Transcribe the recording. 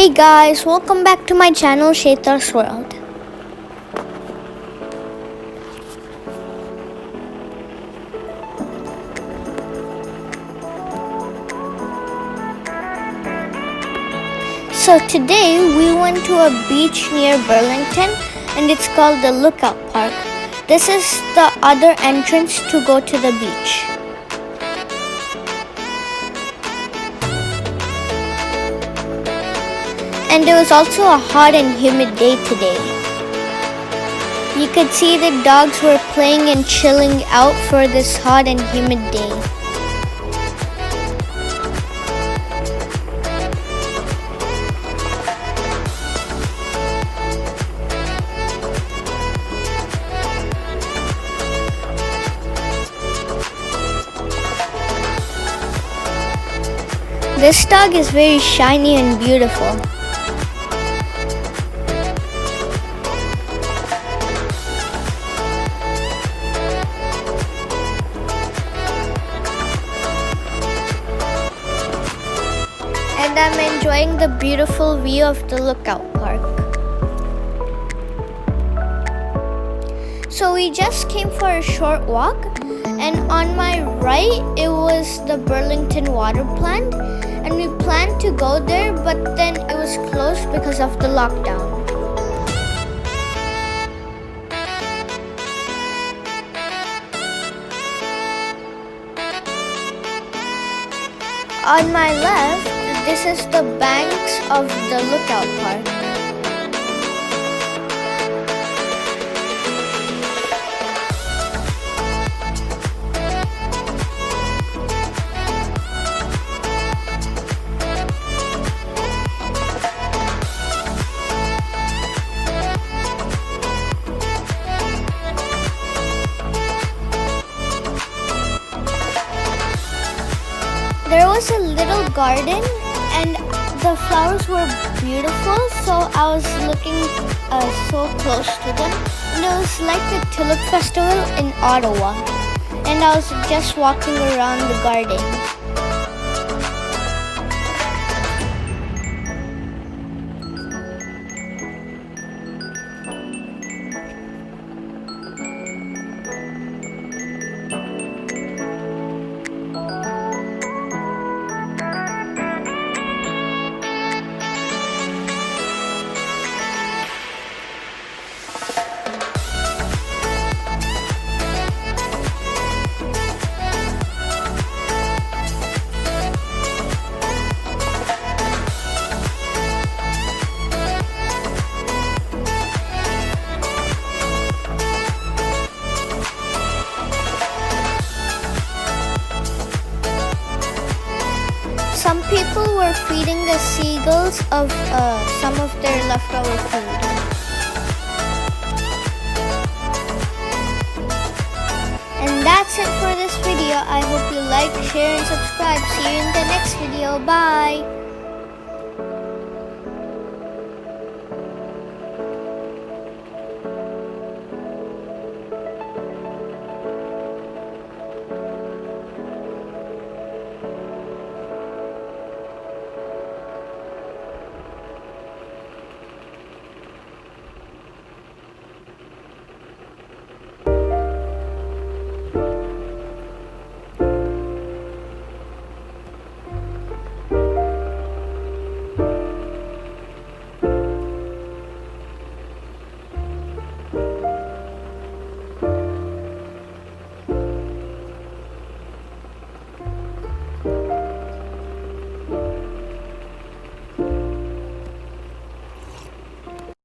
Hey guys, welcome back to my channel Shetar's World. So today we went to a beach near Burlington and it's called the Lookout Park. This is the other entrance to go to the beach. And it was also a hot and humid day today. You could see the dogs were playing and chilling out for this hot and humid day. This dog is very shiny and beautiful. And I'm enjoying the beautiful view of the Lookout Park. So we just came for a short walk, and on my right it was the Burlington Water Plant, and we planned to go there, but then it was closed because of the lockdown. On my left, this is the banks of the Lookout Park. There was a little garden and the flowers were beautiful, so I was looking so close to them. And it was like the Tulip Festival in Ottawa, and I was just walking around the garden. Some people were feeding the seagulls of some of their leftover food. And that's it for this video. I hope you like, share, and subscribe. See you in the next video. Bye!